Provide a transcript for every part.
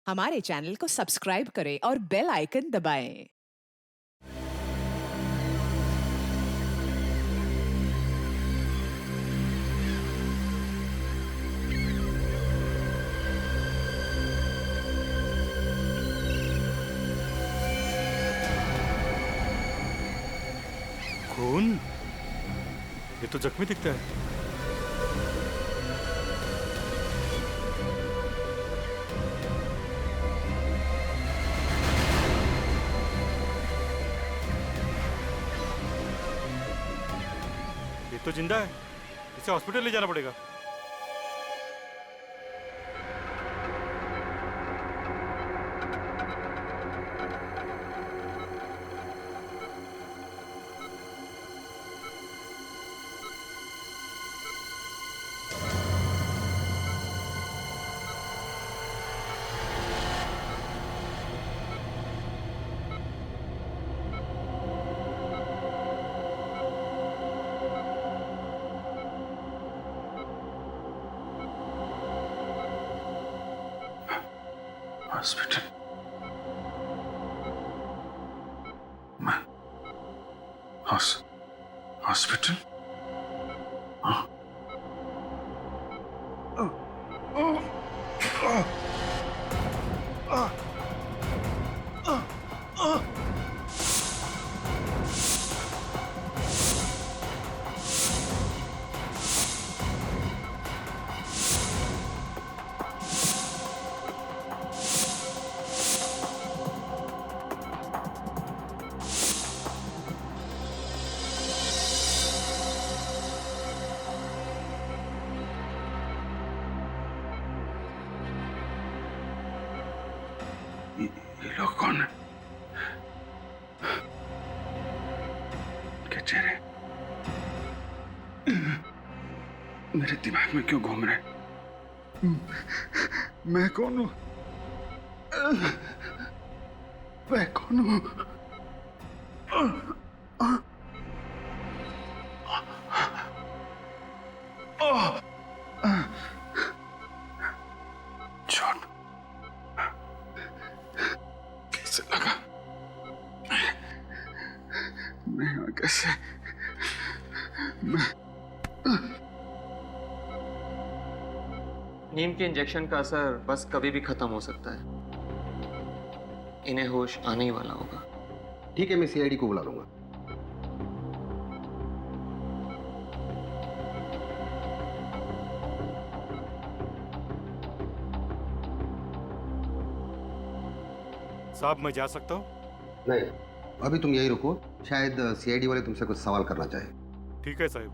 हमारे चैनल को सब्सक्राइब करें और बेल आइकन दबाएं। खून? ये तो जख्मी दिखता है। ये तो जिंदा है। इसे हॉस्पिटल ले जाना पड़ेगा। हॉस्पिटल? मैं हॉस्पिटल? हाँ। ये लोग कौन है? क्या चेहरे मेरे दिमाग में क्यों घूम रहे हैं? मैं कौन हूं? मैं कौन हूं? चोट कैसे लगा? मैं यहाँ कैसे? नींद के इंजेक्शन का असर बस कभी भी खत्म हो सकता है। इन्हें होश आने ही वाला होगा। ठीक है, मैं सीआईडी को बुला लूंगा। साहब, मैं जा सकता हूँ? नहीं, अभी तुम यही रुको। शायद सीआईडी वाले तुमसे कुछ सवाल करना चाहे। ठीक है साहब।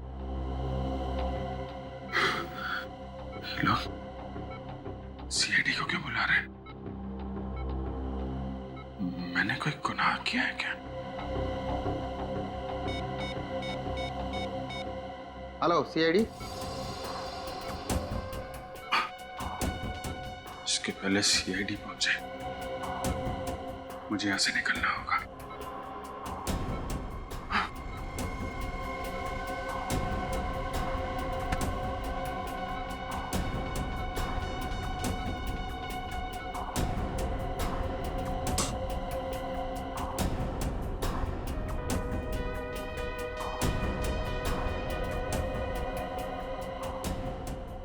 लोग सीआईडी को क्यों बुला रहे हैं? मैंने कोई गुनाह किया है क्या? Hello CID. इसके पहले सीआईडी पहुंचे, मुझे यहां से निकलना होगा।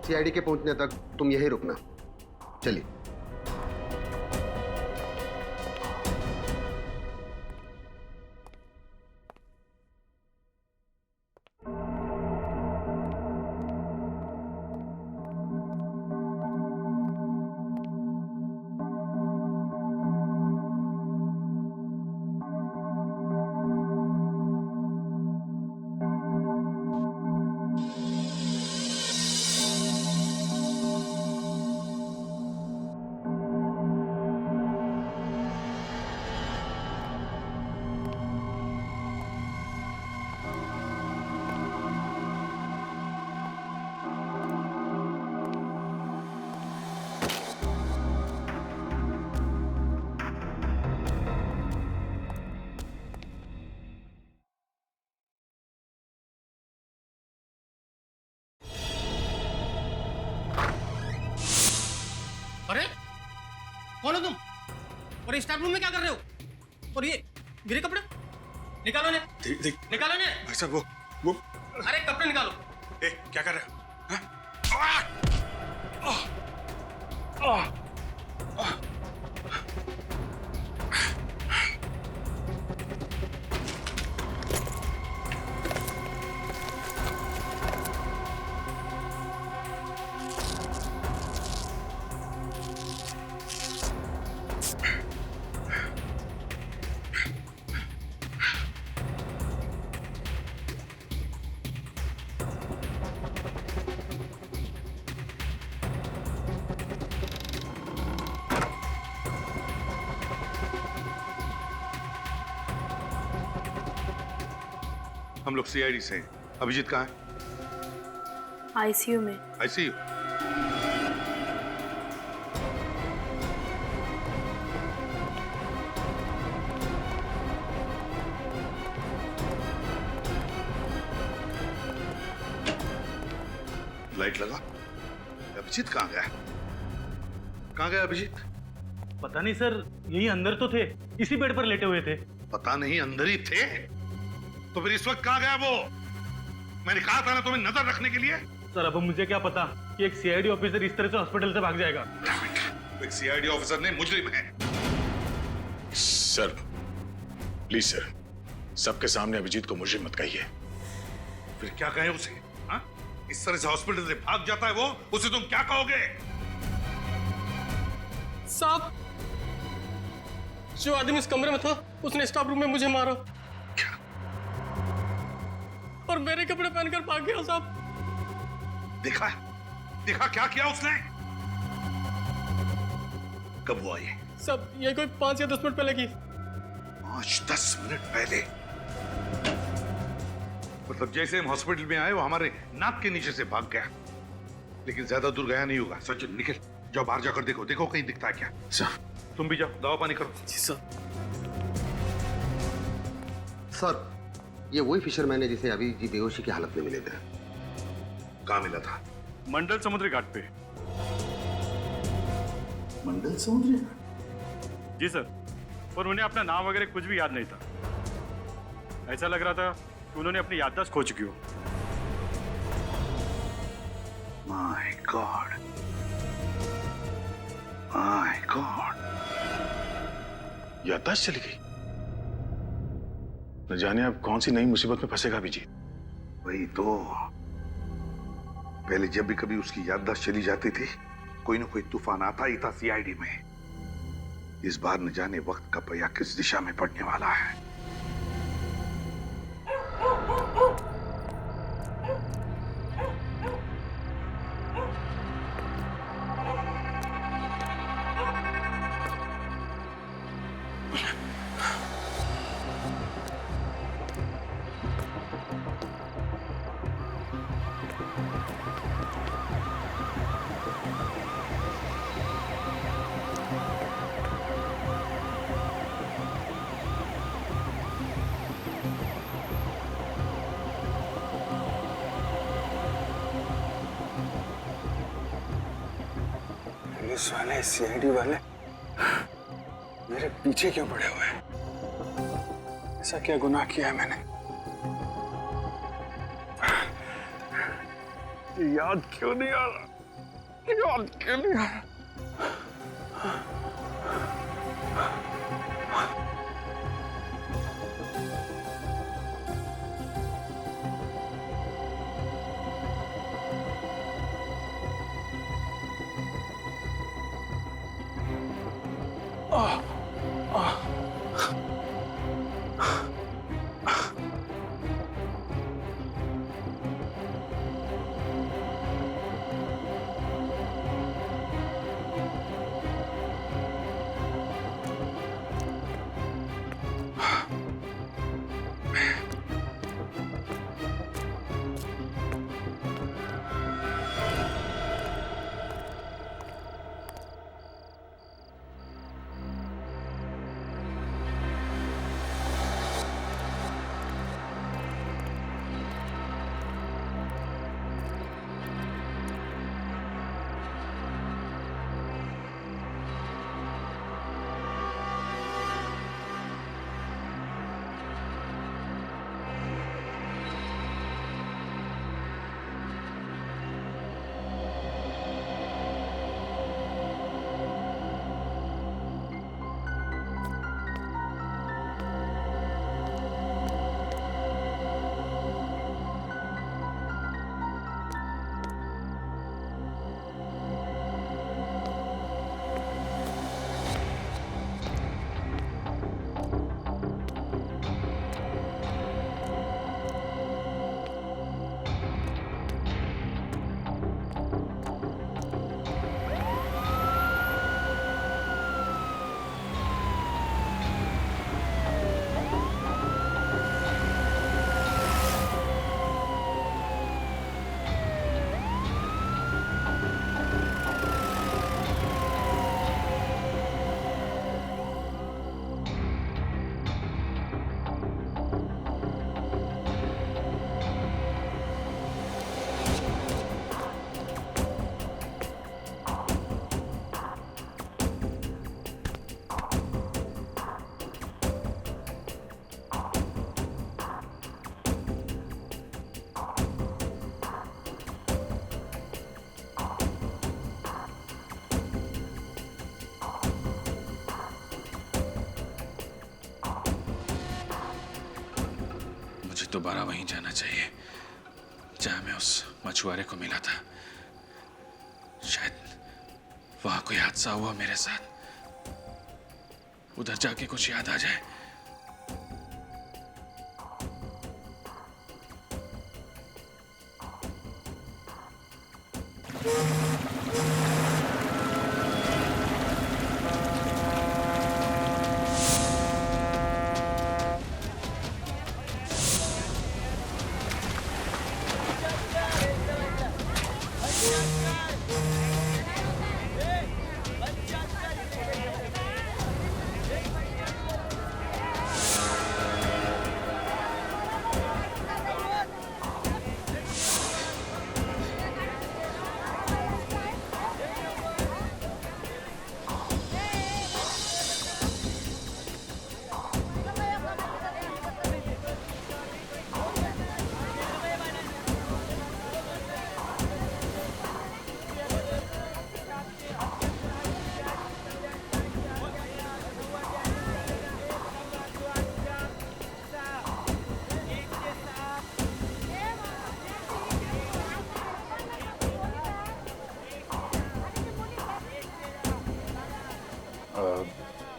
सीआईडी के पहुंचने तक तुम यही रुकना। चलिए। कौन हो तुम? और ये स्टाफ रूम में क्या कर रहे हो? और ये मेरे कपड़े निकालो ने, निकालो ने। भाई साहब वो अरे कपड़े निकालो। क्या कर रहे हो? हम लोग सीआईडी से हैं। अभिजीत कहाँ है? आईसीयू में। आईसीयू? लाइट लगा। अभिजीत कहाँ गया? कहाँ गया अभिजीत? पता नहीं सर, यही अंदर तो थे, इसी बेड पर लेटे हुए थे। पता नहीं, अंदर ही थे तो फिर इस वक्त कहाँ गया वो? मैंने कहा था ना तुम्हें नजर रखने के लिए। सर अब मुझे क्या पता कि एक सीआईडी ऑफिसर इस तरह से हॉस्पिटल से भाग जाएगा। एक सीआईडी ऑफिसर ने मुजरिम है। सर प्लीज सर, सबके सामने अभिजीत को मुजरिम मत कहिए। फिर क्या कहे उसे? हाँ? इस तरह से हॉस्पिटल से भाग जाता है वो, उसे तुम क्या कहोगे? साहब, जो आदमी इस कमरे में था उसने स्टाफ रूम में मुझे मारा और मेरे कपड़े पहनकर भाग गया साहब। देखा? देखा क्या किया उसने? कब हुआ ये? सब ये कोई 5 या 10 मिनट पहले की। 5-10 मिनट पहले? मतलब जैसे हम हॉस्पिटल में आए वो हमारे नाक के नीचे से भाग गया, लेकिन ज्यादा दूर गया नहीं होगा। सचिन निकल, जाओ बाहर जाकर देखो, देखो कहीं दिखता है क्या। सर तुम भी जाओ, दवा पानी करो। जी सर। सर ये वही फिशरमैन है जिसे अभी जी बेहोशी की हालत में मिले थे। कहाँ मिला था? मंडल समुद्री घाट पे। मंडल समुद्री? जी सर, और उन्हें अपना नाम वगैरह कुछ भी याद नहीं था। ऐसा लग रहा था कि उन्होंने अपनी याददाश्त खो चुकी हो। My God, my God. याददाश्त चली गई। न जाने अब कौन सी नई मुसीबत में फंसेगा अभिजीत। वही तो, पहले जब भी कभी उसकी याददाश्त चली जाती थी कोई ना कोई तूफान आता ही था सीआईडी में। इस बार न जाने वक्त का पहिया किस दिशा में पड़ने वाला है। पुलिस वाले, सीआईडी वाले मेरे पीछे क्यों पड़े हुए हैं? ऐसा क्या गुनाह किया है मैंने? याद क्यों नहीं आ रहा? याद क्यों नहीं आ रहा? दोबारा वहीं जाना चाहिए जहां मैं उस मछुआरे को मिला था। शायद वहां कोई हादसा हुआ मेरे साथ, उधर जाके कुछ याद आ जाए।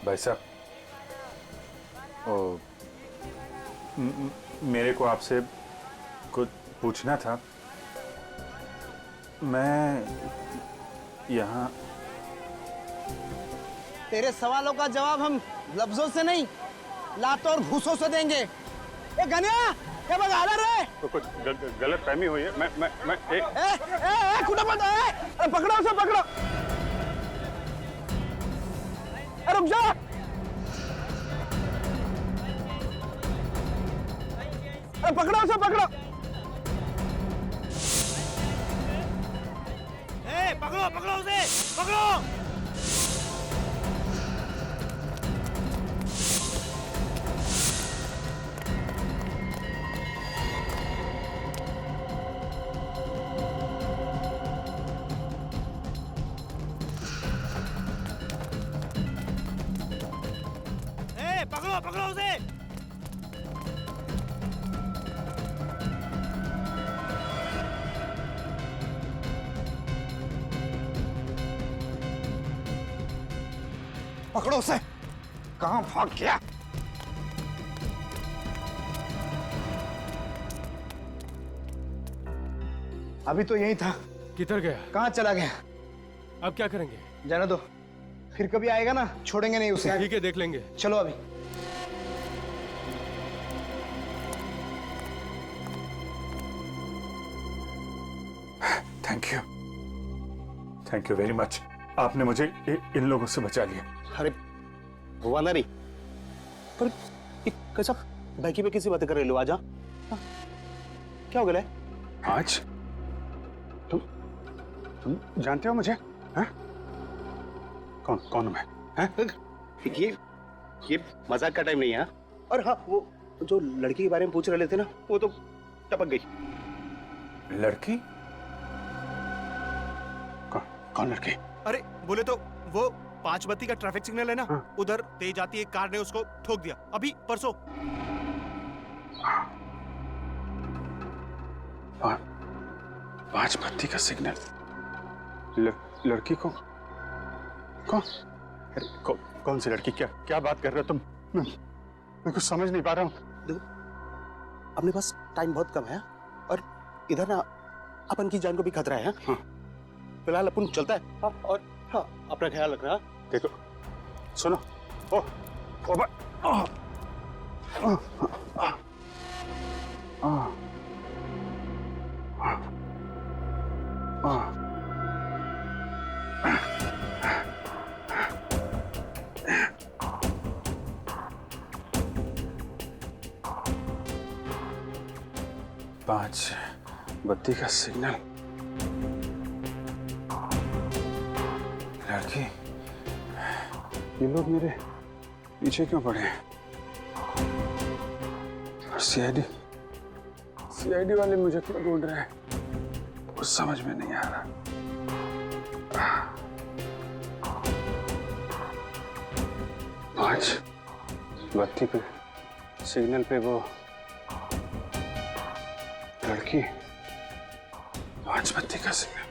भाई साहब, मेरे को आपसे कुछ पूछना था। मैं यहाँ तेरे सवालों का जवाब हम लफ्जों से नहीं, लातों और घूसों से देंगे। ए गनिया, क्या बगा रे? तो कुछ गलत फहमी हुई है। मैं एक ए कुटा मत, अरे पकड़ो उसे, पकड़ो। अरे रुक जा। अरे पकड़ो उसे, पकड़ो। ए पकड़ो, पकड़ो उसे, पकड़ो। पकड़ो, पकड़ो उसे। पकड़ो उसे। कहां भाग गया? अभी तो यही था। किधर गया? कहां चला गया? अब क्या करेंगे? जाने दो, फिर कभी आएगा ना, छोड़ेंगे नहीं उसे। ठीक है, देख लेंगे। चलो अभी। Thank you very much. आपने मुझे इन लोगों से बचा लिया। अरे हुआ ना नहीं, पर कैसा बैकी पे किसी बातें कर रहे लो? आजा। क्या हो गया? आज तुम जानते हो मुझे? हैं? कौन हूं मैं? हैं? ये मजाक का टाइम नहीं है। और हाँ, वो जो लड़की के बारे में पूछ रहे थे ना, वो तो टपक गई। लड़की? कौन लड़की? अरे बोले तो वो 5 बत्ती का ट्रैफिक सिग्नल है ना, हाँ। उधर तेज आती एक कार ने उसको ठोक दिया अभी परसों। 5 बत्ती का सिग्नल? लड़की को कौन सी लड़की? क्या बात कर रहे हो तुम? मैं कुछ समझ नहीं पा रहा हूँ। देखो, अपने पास टाइम बहुत कम है और इधर ना अपन की जान को भी खतरा है। हाँ। फिलहाल अपन चलता है। हाँ, और हाँ, अपना ख्याल रखना। देखो, सुनो। पांच बत्ती का सिग्नल। लड़की, ये लोग मेरे पीछे क्यों पड़े हैं? और सीआईडी वाले मुझे क्यों ढूंढ रहे हैं? कुछ समझ में नहीं आ रहा। पांच बत्ती पे सिग्नल पे वो की पांच बत्ती का सिग्नल।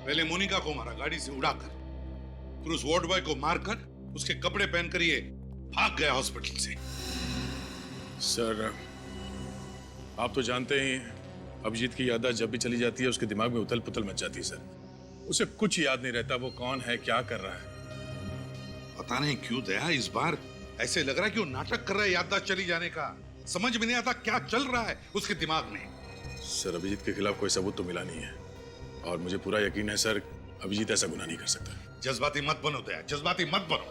पहले मोनिका को मारा गाड़ी से उड़ाकर, फिर उस वार्ड बॉय को मारकर उसके कपड़े पहनकर ये भाग गया हॉस्पिटल से। सर, आप तो जानते ही अभिजीत की याददाश्त जब भी चली जाती है उसके दिमाग में उथल पुथल मच जाती है सर। उसे कुछ याद नहीं रहता वो कौन है, क्या कर रहा है। पता नहीं क्यों दया इस बार ऐसे लग रहा है कि वो नाटक कर रहा है याददाश्त चली जाने का। समझ में नहीं आता क्या चल रहा है उसके दिमाग में। सर, अभिजीत के खिलाफ कोई सबूत तो मिला नहीं है और मुझे पूरा यकीन है सर, अभिजीत ऐसा गुनाह नहीं कर सकता। जज्बाती मत बनो दया, जज्बाती मत बनो।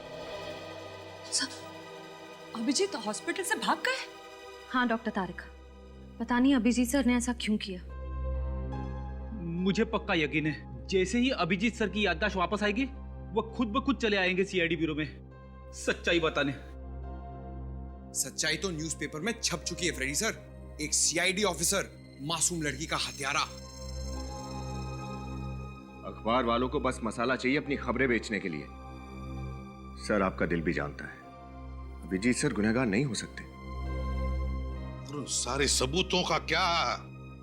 अभिजीत हॉस्पिटल से भाग गए? हाँ डॉक्टर तारिक, पता नहीं अभिजीत सर ने ऐसा क्यों किया। मुझे पक्का यकीन है जैसे ही अभिजीत सर की याददाश्त वापस आएगी वो खुद ब खुद चले आएंगे सीआईडी ब्यूरो में सच्चाई बताने। सच्चाई तो न्यूज़पेपर में छप चुकी है फ्रेडी सर। एक सीआईडी ऑफिसर मासूम लड़की का हत्यारा। अखबार वालों को बस मसाला चाहिए अपनी खबरें बेचने के लिए। सर, आपका दिल भी जानता है अभिजीत सर गुनहगार नहीं हो सकते। और उन सारे सबूतों का क्या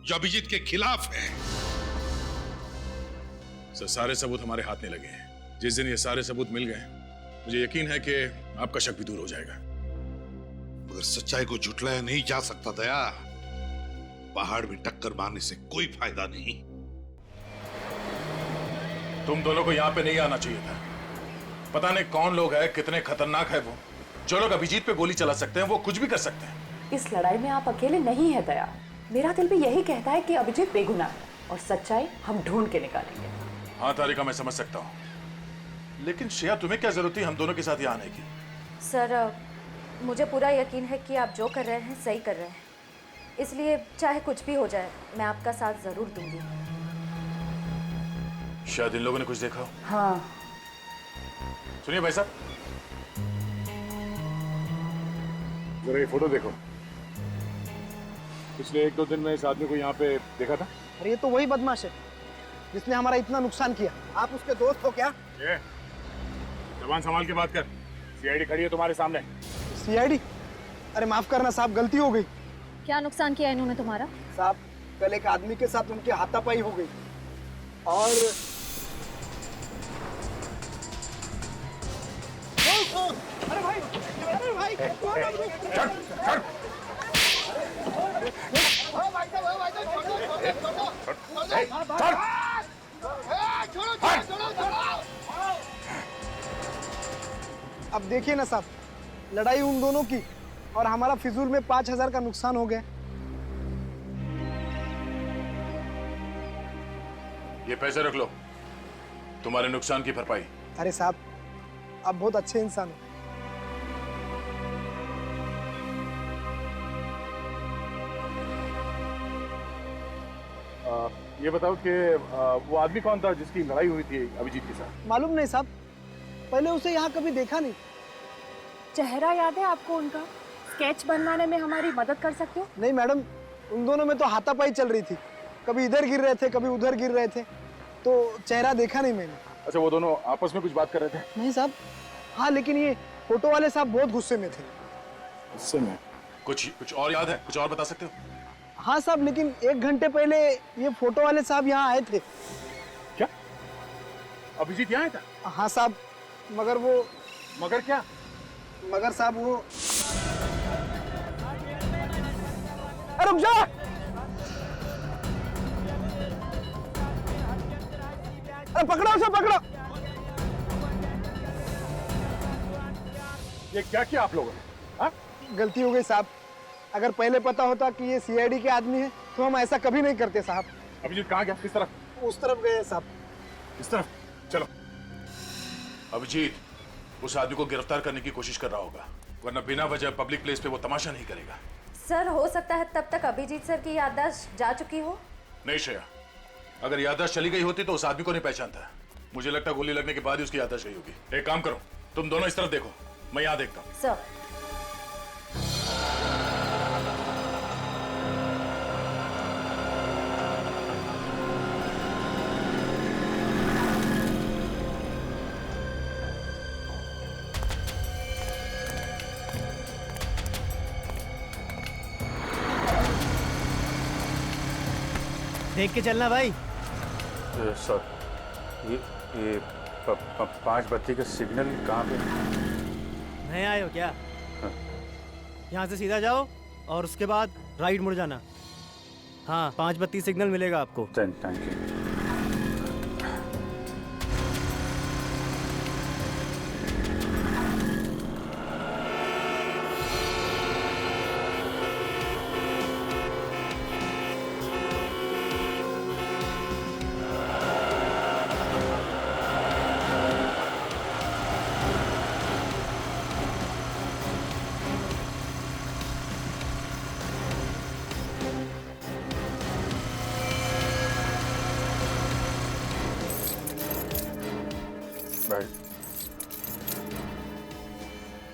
जो अभिजीत के खिलाफ है? सर, सारे सबूत हमारे हाथ में लगे हैं। जिस दिन ये सारे सबूत मिल गए मुझे यकीन है कि आपका शक भी दूर हो जाएगा। मगर सच्चाई को झुटलाया नहीं जा सकता दया। पहाड़ में टक्कर मारने से कोई फायदा नहीं। तुम दोनों को यहाँ पे नहीं आना चाहिए था। पता नहीं कौन लोग हैं, कितने खतरनाक है वो। जो लोग अभिजीत पे गोली चला सकते हैं वो कुछ भी कर सकते हैं। इस लड़ाई में आप अकेले नहीं है दया। मेरा दिल भी यही कहता है कि अभिजीत बेगुनाह है और सच्चाई हम ढूंढ के निकालेंगे। हाँ तारिका, मैं समझ सकता हूँ, लेकिन श्रेया तुम्हें क्या जरूरत थी हम दोनों के साथ यहाँ आने की? सर, मुझे पूरा यकीन है कि आप जो कर रहे हैं सही कर रहे हैं, इसलिए चाहे कुछ भी हो जाए मैं आपका साथ जरूर दूंगी। शायद इन लोगों ने कुछ देखा हो। हाँ। सुनिए भाई साहब, जरा ये फोटो देखो। पिछले 1-2 दिन में इस आदमी को यहाँ पे देखा था। अरे ये तो वही बदमाश है जिसने हमारा इतना नुकसान किया। आप उसके दोस्त हो क्या? ये जबान संभाल के बात कर। सीआईडी खड़ी है तुम्हारे सामने। सीआईडी? अरे माफ करना साहब, गलती हो गई। क्या नुकसान किया इन्होंने तुम्हारा? साहब, कल एक आदमी के साथ उनकी हाथापाई हो गई और अरे भाई, अरे भाई, अब देखिए ना साहब, लड़ाई उन दोनों की और हमारा फिजूल में 5,000 का नुकसान हो गया। ये पैसे रख लो, तुम्हारे नुकसान की भरपाई। अरे साहब, आप बहुत अच्छे इंसान हो। ये बताओ कि वो आदमी कौन था जिसकी लड़ाई हुई थी अभिजीत के साथ? मालूम नहीं साहब, पहले उसे यहाँ कभी देखा नहीं। चेहरा याद है आपको उनका? स्केच बनवाने में हमारी मदद कर सकते हो? नहीं मैडम, उन दोनों में तो हाथापाई चल रही थी। कभी इधर गिर रहे थे, कभी उधर गिर रहे थे, तो चेहरा देखा नहीं मैंने। अच्छा, वो दोनों आपस में कुछ बात कर रहे थे? नहीं साहब। हाँ, लेकिन ये फोटो वाले साहब बहुत गुस्से में थे। गुस्से में? कुछ और याद है? कुछ और बता सकते हो? हाँ साहब, लेकिन 1 घंटे पहले ये फोटो वाले साहब यहाँ आए थे। क्या अभिजीत यहाँ आया था? हाँ साहब, मगर वो। मगर क्या? मगर साहब वो। अरे रुक जा! अरे पकड़ो उसे, पकड़ो! ये क्या किया आप लोगों ने? हाँ? गलती हो गई साहब। अगर पहले पता होता कि ये सीआईडी के आदमी है तो हम ऐसा कभी नहीं करते साहब। अभिजीत कहाँ गया? किस तरफ? उस तरफ गए साहब। किस तरफ? चलो। अभिजीत उस आदमी को गिरफ्तार करने की कोशिश कर रहा होगा, वरना बिना वजह पब्लिक प्लेस पे वो तमाशा नहीं करेगा। सर, हो सकता है तब तक अभिजीत सर की याददाश्त जा चुकी हो। नहीं श्रेया, अगर याददाश्त चली गई होती तो उस आदमी को नहीं पहचानता। मुझे लगता है गोली लगने के बाद ही उसकी याददाश्त गई होगी। एक काम करो, तुम दोनों इस तरफ देखो, मैं यहाँ देखता हूँ। सर। देख के चलना भाई। सर ये 5 बत्ती का सिग्नल कहाँ पे? नए आए हो क्या? यहाँ से सीधा जाओ और उसके बाद राइट मुड़ जाना। हाँ 5 बत्ती सिग्नल मिलेगा आपको। Thank you.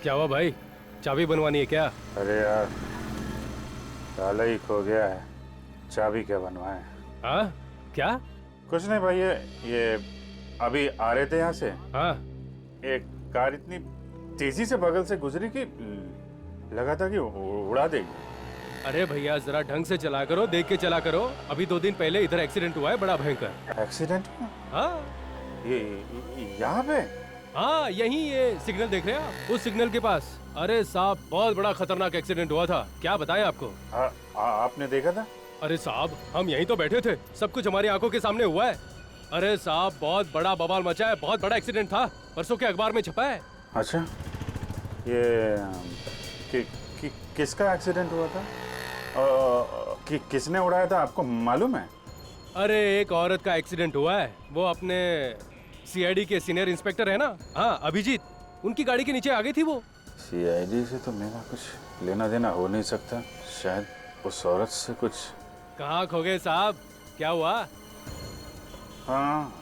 क्या हुआ भाई, चाबी बनवानी है क्या? अरे यार ताला ही खो गया है, चाबी क्या बनवाएं? हाँ क्या? कुछ नहीं भाई, ये अभी आ रहे थे यहाँ से। हाँ एक कार इतनी तेजी से बगल से गुजरी कि लगा था कि उड़ा देगी। अरे भैया जरा ढंग से चला करो, देख के चला करो। अभी 2 दिन पहले इधर एक्सीडेंट हुआ है बड़ा भयंकर। एक्सीडेंट? हाँ ये यहाँ पे? हाँ यही ये सिग्नल देख रहे हैं आप, उस सिग्नल के पास। अरे साहब बहुत बड़ा खतरनाक एक्सीडेंट हुआ था, क्या बताएं आपको। आपने देखा था? अरे साहब हम यहीं तो बैठे थे, सब कुछ हमारी आंखों के सामने हुआ है। अरे साहब बहुत बड़ा बवाल मचा है, बहुत बड़ा एक्सीडेंट था, परसों के अखबार में छपा है। अच्छा ये किसका एक्सीडेंट हुआ था? किसने उड़ाया था आपको मालूम है? अरे एक औरत का एक्सीडेंट हुआ है, वो अपने सीआईडी के सीनियर इंस्पेक्टर है ना, हाँ अभिजीत, उनकी गाड़ी के नीचे आ गई थी वो। सीआईडी से तो मेरा कुछ लेना देना हो नहीं सकता, शायद उस औरत से कुछ। कहाँ खो गए साहब, क्या हुआ? हाँ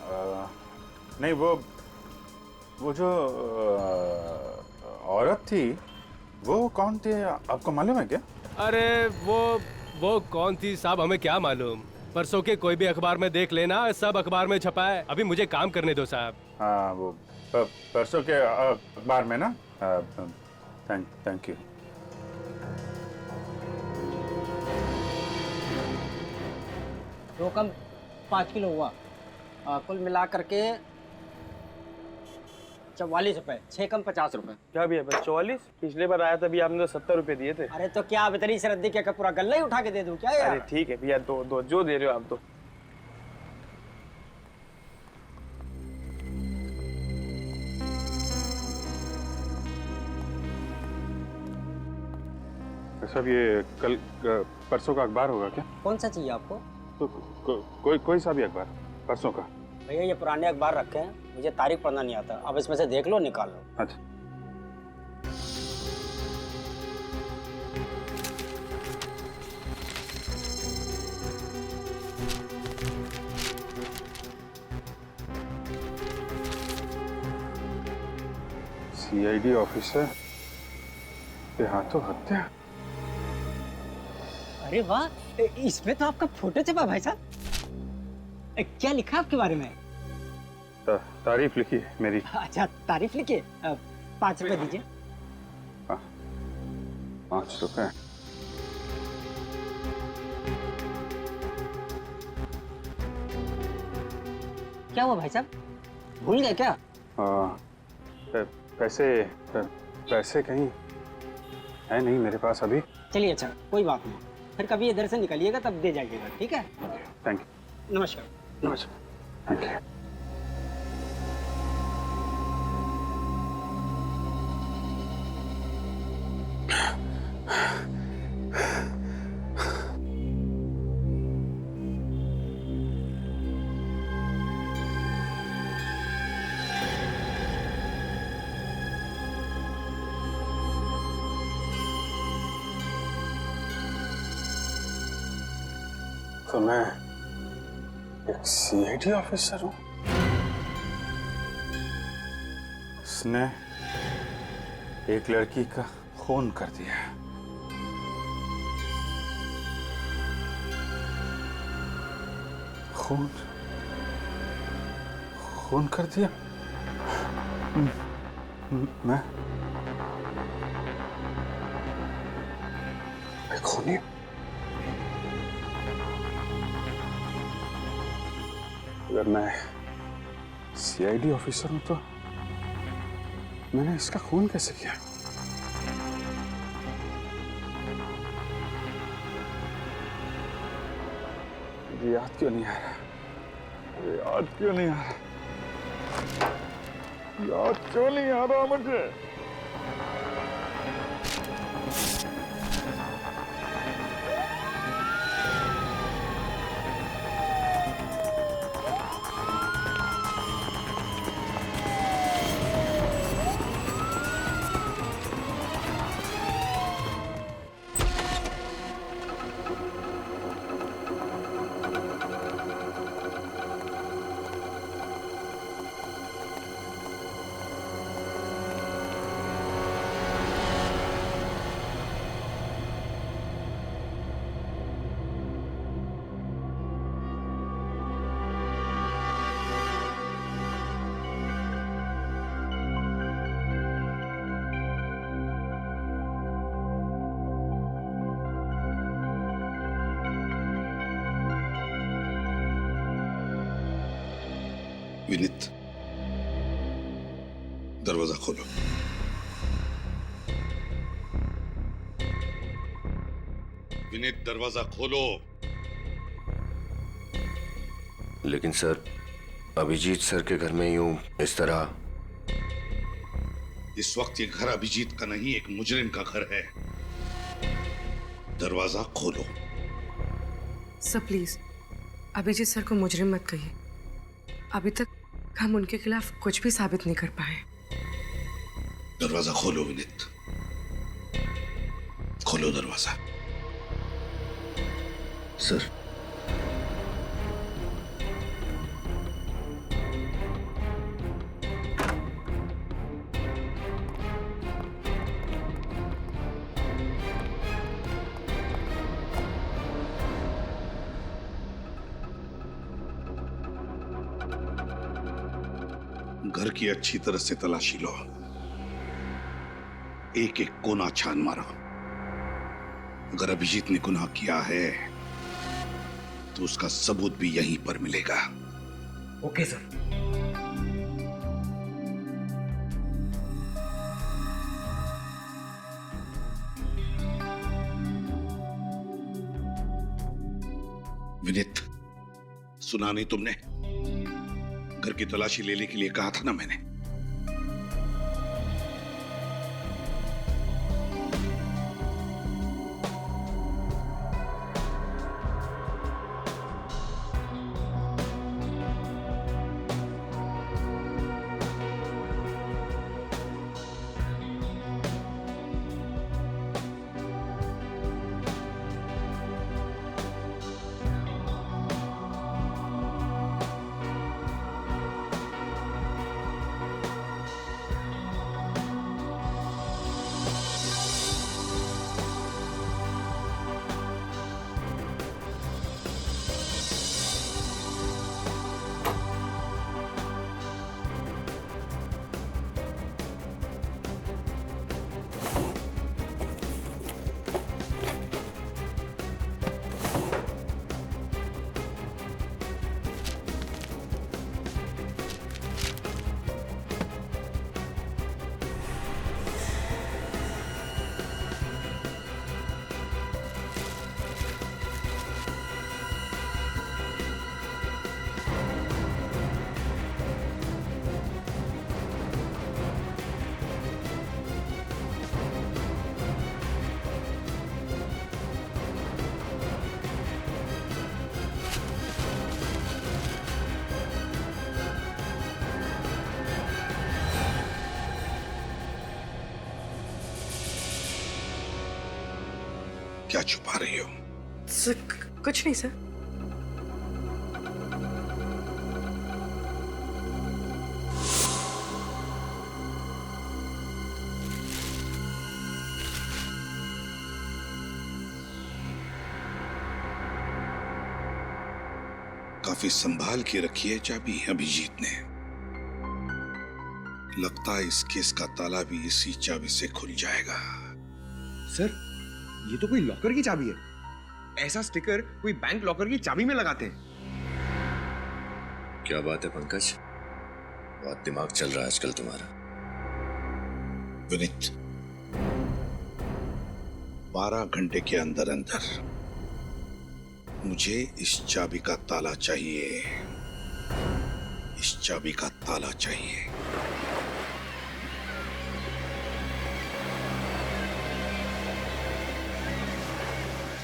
नहीं वो जो औरत थी वो कौन थी आपको मालूम है क्या? अरे वो कौन थी साहब, हमें क्या मालूम, परसों के कोई भी अखबार में देख लेना, सब अखबार में छपा है। अभी मुझे काम करने दो साहब। हाँ वो परसों के अखबार में ना। Thank you. रोकम 5 किलो हुआ, कुल मिला करके 44 रुपए, 6 कम 50 रुपए। क्या भी है 44? पिछले बार आया था भी आपने तो 70 रुपए दिए थे। अरे तो क्या इतनी श्रद्धा क्या पूरा गल्ला ही उठा के दे दूं क्या यार? अरे ठीक है भैया, दो जो दे रहे हो आप तो। सब ये कल परसों का अखबार होगा क्या? कौन सा चाहिए आपको? तो कोई सा भी अखबार परसों का। भैया ये पुराने अखबार रखे हैं, मुझे तारीख पढ़ना नहीं आता, अब इसमें से देख लो, निकाल लो। अच्छा सीआईडी ऑफिसर के हाथों हत्या। अरे वाह, इसमें तो आपका फोटो छपा भाई साहब। क्या लिखा आपके बारे में? तारीफ लिखी है मेरी। अच्छा तारीफ लिखी, 5 रुपए दीजिए। 5 रुपए? क्या हुआ भाई साहब, भूल गए क्या? पैसे कहीं है नहीं मेरे पास अभी। चलिए अच्छा कोई बात नहीं, फिर कभी इधर से निकलिएगा तब दे जाइएगा, ठीक है? Thank you. नमस्कार। नमस्कार। Thank you. तो मैं एक सीआईडी ऑफिसर हूँ? उसने एक लड़की का खून कर दिया। खून कर दिया? मैं खूनी? अगर मैं सीआईडी ऑफिसर हूं तो मैंने इसका खून कैसे किया? मुझे याद क्यों नहीं आ रहा? मुझे याद क्यों नहीं आ रहा? याद क्यों नहीं आ रहा मुझे? विनीत, दरवाजा खोलो। विनीत, दरवाजा खोलो। लेकिन सर, अभिजीत सर के घर में यूं इस तरह। इस वक्त ये घर अभिजीत का नहीं, एक मुजरिम का घर है। दरवाजा खोलो। सर प्लीज अभिजीत सर को मुजरिम मत कहिए। अभी तक हम उनके खिलाफ कुछ भी साबित नहीं कर पाए। दरवाजा खोलो विनीत, खोलो दरवाजा। सर, घर की अच्छी तरह से तलाशी लो, एक एक कोना छान मारो। अगर अभिजीत ने गुनाह किया है तो उसका सबूत भी यहीं पर मिलेगा। Okay sir. विनीत, सुना नहीं तुमने? घर की तलाशी लेने के लिए कहा था ना मैंने। क्या छुपा रही हो? सर कुछ नहीं सर। काफी संभाल के रखी है चाबी अभिजीत ने। लगता है इस केस का ताला भी इसी चाबी से खुल जाएगा। सर, ये तो कोई लॉकर की चाबी है। ऐसा स्टिकर कोई बैंक लॉकर की चाबी में लगाते हैं। क्या बात है पंकज, बहुत दिमाग चल रहा है आजकल तुम्हारा। विनीत, 12 घंटे के अंदर अंदर मुझे इस चाबी का ताला चाहिए। इस चाबी का ताला चाहिए।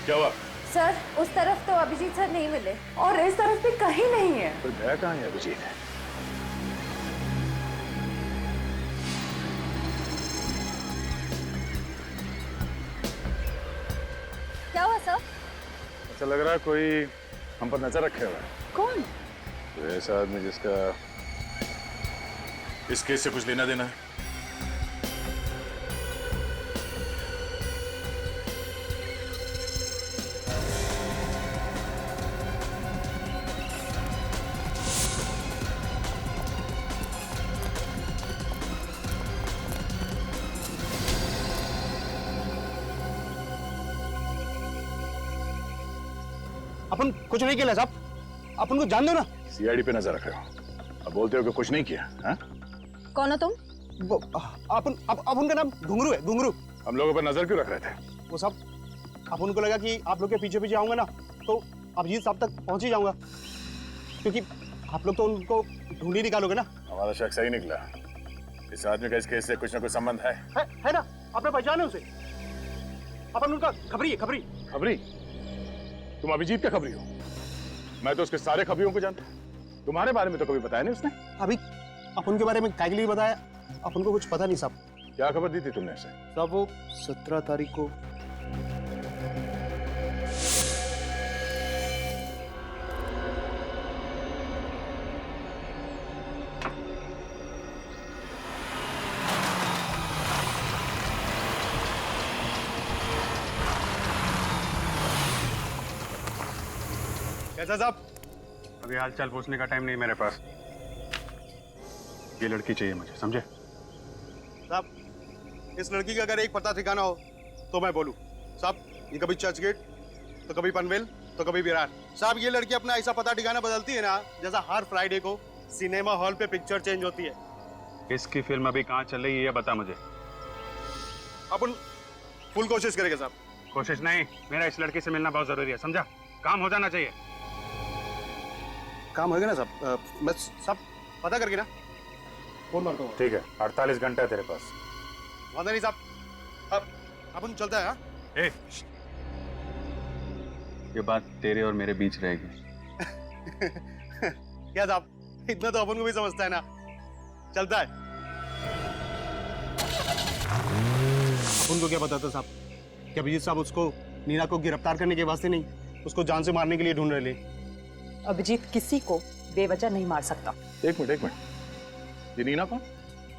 क्या हुआ? सर, उस तरफ तो अभिजीत सर नहीं मिले और इस तरफ भी कहीं नहीं है। तो गया कहाँ है अभिजीत? क्या हुआ सर? ऐसा लग रहा है कोई हम पर नजर रखे हुआ है। कौन? तो ऐसा आदमी जिसका इस केस से कुछ लेना देना है। अपन कुछ नहीं किया साहब, अपन को जान दो ना। सीआईडी पे नजर रख रहे हो, अब बोलते हो कि कुछ नहीं किया। हाँ? कौन हो तुम? अपन का नाम घुंगरू है, घुंगरू। हम लोगों पर नजर क्यों रख रहे थे? वो सब अपन को लगा कि आप लोग के पीछे पीछे आऊंगा ना तो अभिजीत साहब तक पहुंच ही जाऊंगा, क्योंकि आप लोग तो उनको ढूंढ ही निकालोगे ना। हमारा शक सही निकला। इस आदमी का इस केस से कुछ ना कुछ संबंध है ना? आपने पहचाने उसे? अपन उनका खबरी है, खबरी। खबरी? तुम अभिजीत का खबरी हो? मैं तो उसके सारे खबरियों को जानता हूँ। तुम्हारे बारे में तो कभी बताया नहीं उसने। अभी अपन के बारे में काय के लिए बताया? अपन को कुछ पता नहीं साहब। क्या खबर दी थी तुमने उसे? साहब वो 17 तारीख को कैसा साहब? अभी हालचाल पूछने का टाइम नहीं मेरे पास। ये लड़की चाहिए मुझे, समझे? साहब, इस लड़की का अगर एक पता ठिकाना हो तो मैं बोलूं। साहब, ये कभी चर्च गेट, तो कभी पनवेल, तो कभी विरार। साहब, ये लड़की अपना ऐसा पता ठिकाना बदलती है ना, जैसा हर फ्राइडे को सिनेमा हॉल पे पिक्चर चेंज होती है। इसकी फिल्म अभी कहाँ चल रही है ये बता मुझे। अपन फुल कोशिश करेंगे साहब। कोशिश नहीं, मेरा इस लड़की से मिलना बहुत जरूरी है, समझा? काम हो जाना चाहिए। काम होगा ना साहब? मैं सब पता करके ना फोन मारता हूँ। ठीक है, 48 घंटा है तेरे पास। वादा नहीं साहब, अब अपन चलता है। हाँ? ये बात तेरे और मेरे बीच रहेगी। क्या साहब, इतना तो अपन को भी समझता है ना। चलता है। अपन को क्या पता था साहब कि अभिजीत साहब उसको नीना को गिरफ्तार करने के वास्ते नहीं, उसको जान से मारने के लिए ढूंढ रहे। अभिजीत किसी को बेवजह नहीं मार सकता। एक मिनट, ये नीना कौन?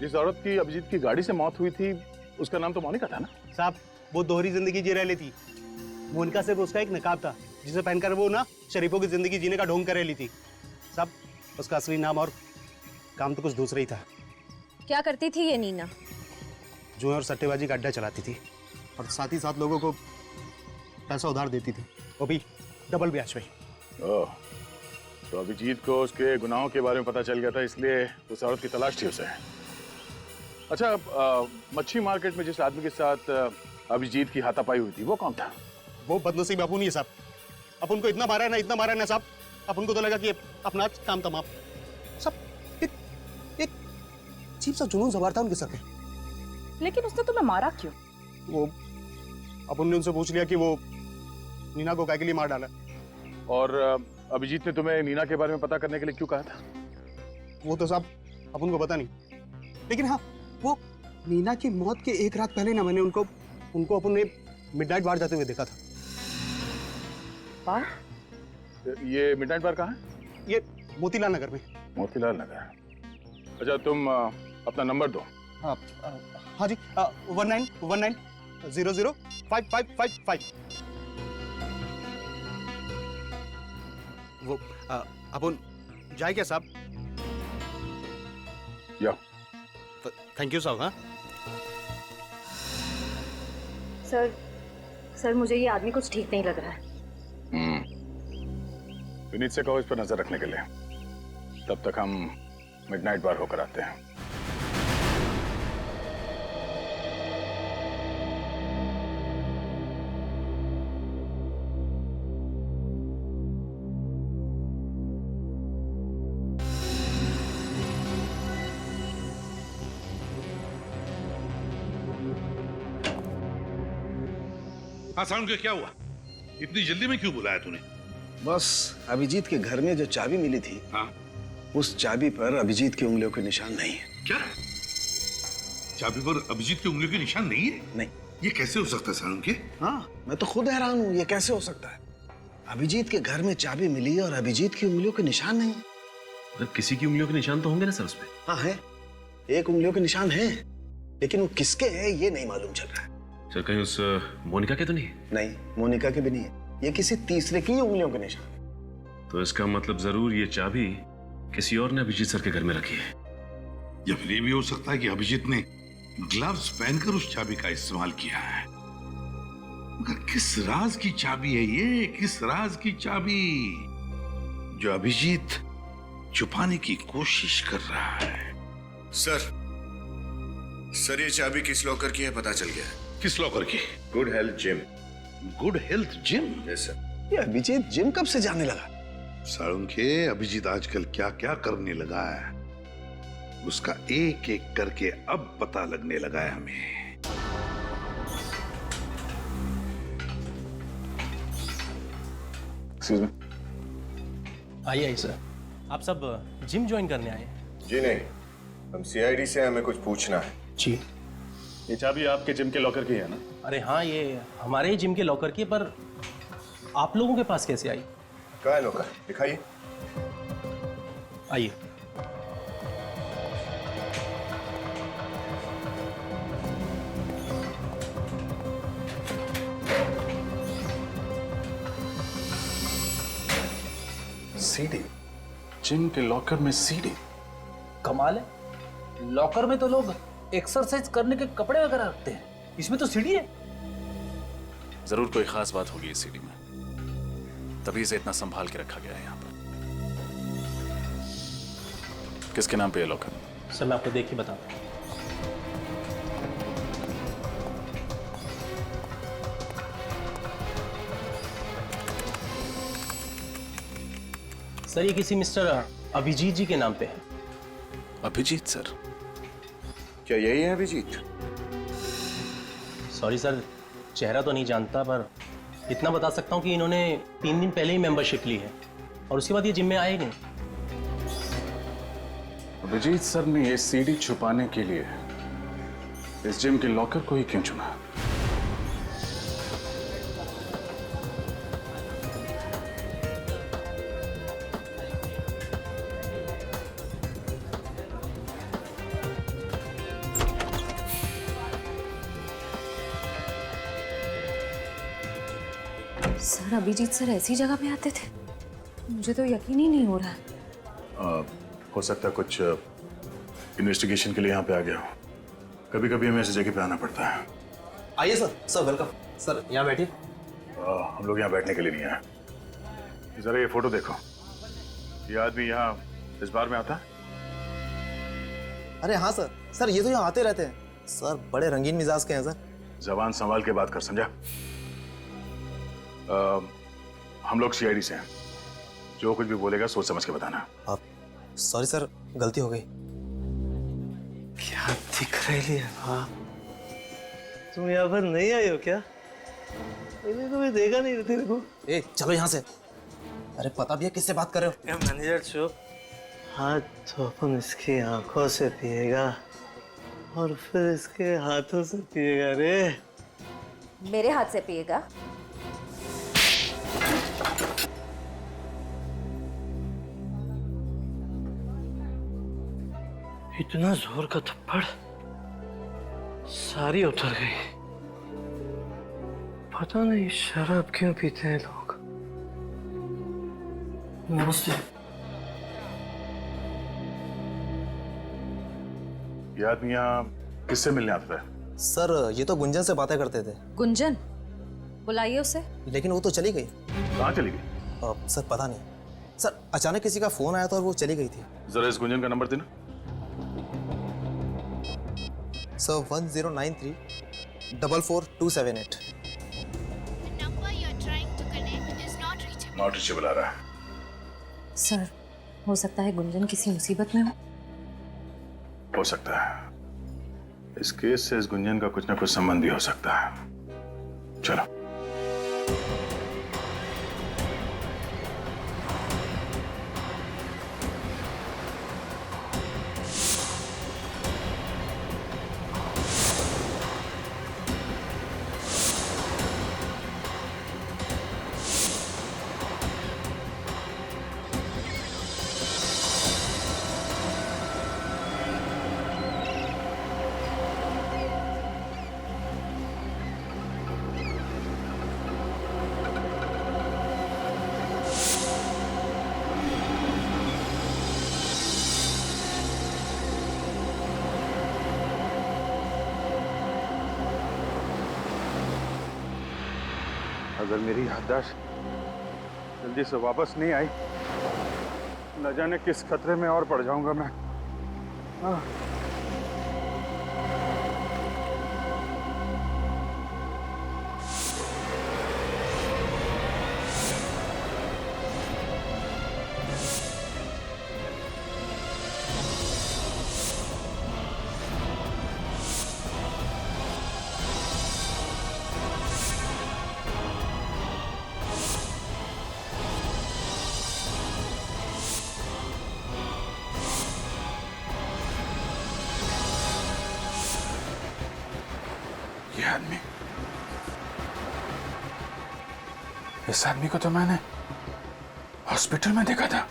जिस औरत की अभिजीत की गाड़ी से मौत हुई थी उसका नाम तो मोनिका था ना? साहब, वो दोहरी जिंदगी जी रह लेती। मोनिका सिर्फ उसका एक नकाब था जिसे पहनकर वो ना शरीफों की जिंदगी जीने का ढोंग कर रही थी। साहब, उसका असली नाम और काम तो कुछ दूसरा ही था। क्या करती थी ये नीना? जुए और सट्टेबाजी का अड्डा चलाती थी और साथ ही साथ लोगों को पैसा उधार देती थी, वो भी डबल ब्याज पे। ओह, तो अभिजीत को उसके गुनाहों के बारे में पता चल गया था, इसलिए उस औरत की तलाश थी उसे। अच्छा, मच्छी मार्केट में जिस आदमी के साथ अभिजीत की हाथापाई हुई थी वो कौन था? वो बदनसीब अपन ही है साहब। अपन को इतना मारा है ना, इतना मारा है ना साहब, अपन को तो लगा कि अपना काम तमाम। सब एक अजीब सा जुनून सवार था उनके सर पे। लेकिन उसने तुम्हें मारा क्यों? वो अपन ने उनसे पूछ लिया कि वो नीना को काय के लिए मार डाला। और अभिजीत ने तुम्हें नीना के बारे में पता करने के लिए क्यों कहा था? वो तो साहब अपन को पता नहीं, लेकिन हाँ, वो नीना की मौत के एक रात पहले ना मैंने उनको अपन ने मिडनाइट बार जाते हुए देखा था। बार? ये मिडनाइट बार कहाँ है? ये मोतीलाल नगर में। मोतीलाल नगर। अच्छा, तुम अपना नंबर दो। हाँ जी, 1919005555। वो अपन जाए क्या साहब? या थैंक यू साहब। हाँ सर, मुझे ये आदमी कुछ ठीक नहीं लग रहा है। विनीत से कहो इस पर नजर रखने के लिए। तब तक हम मिडनाइट बार होकर आते हैं। हाँ साउंड के क्या हुआ? इतनी जल्दी में क्यों बुलाया तूने? बस अभिजीत के घर में जो चाबी मिली थी, हाँ, उस चाबी पर अभिजीत की उंगलियों के निशान नहीं है। क्या? चाबी पर अभिजीत की उंगलियों के निशान नहीं है? नहीं। ये कैसे हो सकता है साउंड के? हाँ, मैं तो खुद हैरान हूँ, ये कैसे हो सकता है? अभिजीत के घर में चाबी मिली और अभिजीत की उंगलियों के निशान नहीं है। किसी की उंगलियों के निशान तो होंगे ना सर उसपे? हाँ है, एक उंगलियों के निशान है, लेकिन वो किसके हैं ये नहीं मालूम चल रहा है। सर कहीं उस मोनिका के तो नहीं? नहीं, मोनिका के भी नहीं है, ये किसी तीसरे की उंगलियों के निशान है। तो इसका मतलब जरूर ये चाबी किसी और ने अभिजीत सर के घर में रखी है। या फिर ये भी हो सकता है कि अभिजीत ने ग्लव्स पहनकर उस चाबी का इस्तेमाल किया है। मगर किस राज की चाबी है ये? किस राज की चाबी जो अभिजीत छुपाने की कोशिश कर रहा है? सर ये चाबी किस लॉकर की है पता चल गया है। किस लॉकर की? Good health gym. Good health gym? Yes sir. ये अभिजीत जिम कब से जाने लगा? सारुण के अभिजीत आजकल क्या क्या करने लगा है, उसका एक एक करके अब पता लगने लगा है हमें। Excuse me. आइए सर, आप सब जिम ज्वाइन करने आए हैं? जी नहीं, हम सीआईडी से हमें कुछ पूछना है। जी। ये चाबी आपके जिम के लॉकर की है ना? अरे हाँ, ये हमारे ही जिम के लॉकर की, पर आप लोगों के पास कैसे आई? कहाँ है लॉकर? दिखाइए। आइए। सीडी? जिम के लॉकर में सीडी? कमाल है, लॉकर में तो लोग एक्सरसाइज करने के कपड़े वगैरह रखते हैं, इसमें तो सीडी है। जरूर कोई खास बात होगी इस सीडी में, तभी से इतना संभाल के रखा गया है यहाँ पर। किसके नाम पे है लॉकर? सर मैं आपको देख के बताता हूँ। सर ये किसी मिस्टर अभिजीत जी के नाम पे है। अभिजीत सर? क्या यही है अभिजीत? सॉरी सर, चेहरा तो नहीं जानता, पर इतना बता सकता हूँ कि इन्होंने 3 दिन पहले ही मेंबरशिप ली है और उसके बाद ये जिम में आए नहीं। अभिजीत सर ने ये सीडी छुपाने के लिए इस जिम के लॉकर को ही क्यों चुना? सर अभिजीत सर ऐसी जगह पे आते थे? मुझे तो यकीन ही नहीं हो रहा है। हो सकता है कुछ इन्वेस्टिगेशन के लिए यहाँ पे आ गया हो। कभी कभी हमें ऐसी जगह पे आना पड़ता है। आइए सर। Sir welcome. सर यहाँ बैठिए। हम लोग यहाँ बैठने के लिए नहीं आए। जरा ये फोटो देखो, ये आदमी यहाँ इस बार में आता है? अरे हाँ सर, सर ये तो यहाँ आते रहते हैं सर, बड़े रंगीन मिजाज के हैं सर। जबान संभाल के बात कर, समझा? हम लोग सीआईडी से हैं, जो कुछ भी बोलेगा सोच समझ के बताना। आप सॉरी सर, गलती हो गई। क्या दिख रही है? हाँ, तुम यहाँ पर नहीं आई हो क्या? पहले तो मैं देखा नहीं तेरे को। ए चलो यहाँ से। अरे पता भी है किससे बात कर रहे हो? मैनेजर चुप। हाँ तो अपन इसकी आंखों से पिएगा और फिर इसके हाथों से पिएगा रे। मेरे हाथ से पिएगा? इतना जोर का थप्पड़, सारी उतर गई। पता नहीं शराब क्यों पीते हैं लोग। नमस्ते। ये आदमी यहाँ किससे मिलने आता है? सर ये तो गुंजन से बातें करते थे। गुंजन? बुलाइए उसे। लेकिन वो तो चली गई। कहाँ चली गई? सर पता नहीं, सर अचानक किसी का फोन आया था और वो चली गई थी। जरा इस गुंजन का नंबर देना। सर 1093-44278। नॉट रीचेबल आ रहा है। सर हो सकता है गुंजन किसी मुसीबत में हो सकता है। इस केस से इस गुंजन का कुछ ना कुछ संबंध भी हो सकता है। चलो। अगर मेरी याददाश्त जल्दी से वापस नहीं आई, न जाने किस खतरे में और पड़ जाऊंगा मैं। ये आदमी, इस आदमी को तो मैंने हॉस्पिटल में देखा था।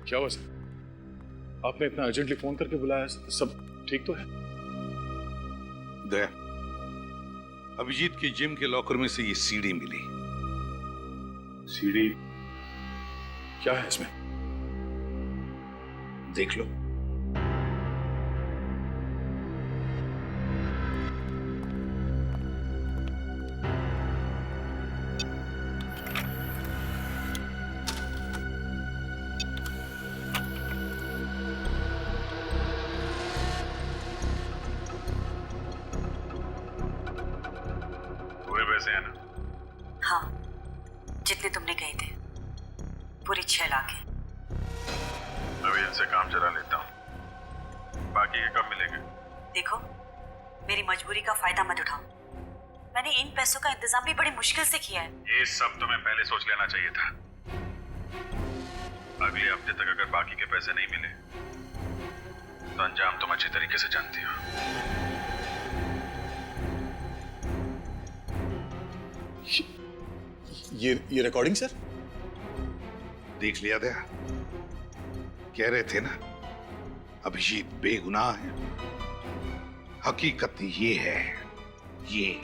क्या हुआ सर? आपने इतना अर्जेंटली फोन करके बुलाया? सब ठीक तो है? दया, अभिजीत के जिम के लॉकर में से ये सीडी मिली। सीडी? क्या है इसमें? देख लो। पैसे हैं ना? हाँ, जितने तुमने कहे थे, पूरे 6 लाख है। अभी इनसे काम चला लेता हूँ, बाकी के कब मिलेंगे? देखो, मेरी मजबूरी का फायदा मत उठाओ। मैंने इन पैसों का इंतजाम भी बड़ी मुश्किल से किया है। ये सब तुम्हें पहले सोच लेना चाहिए था। अगले हफ्ते तक अगर बाकी के पैसे नहीं मिले तो अंजाम तुम अच्छी तरीके से जानती हो। ये रिकॉर्डिंग सर? देख लिया दया, कह रहे थे ना अभिजीत बेगुनाह है। हकीकत ये है, ये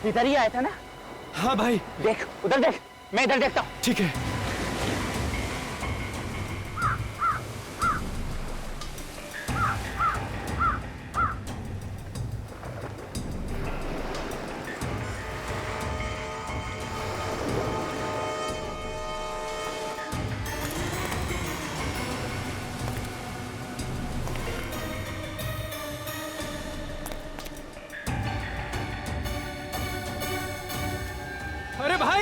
इधर ही आया था ना? हाँ भाई। देख उधर देख, मैं इधर देखता हूँ। ठीक है।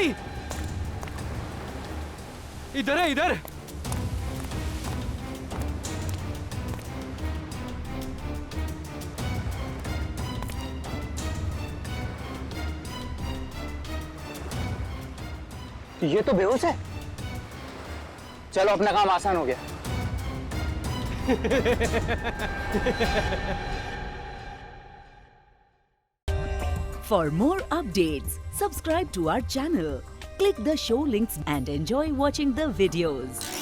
भाई, इधर है, इधर। ये तो बेहोश है। चलो अपना काम आसान हो गया। For more updates, subscribe to our channel, click the show links and enjoy watching the videos.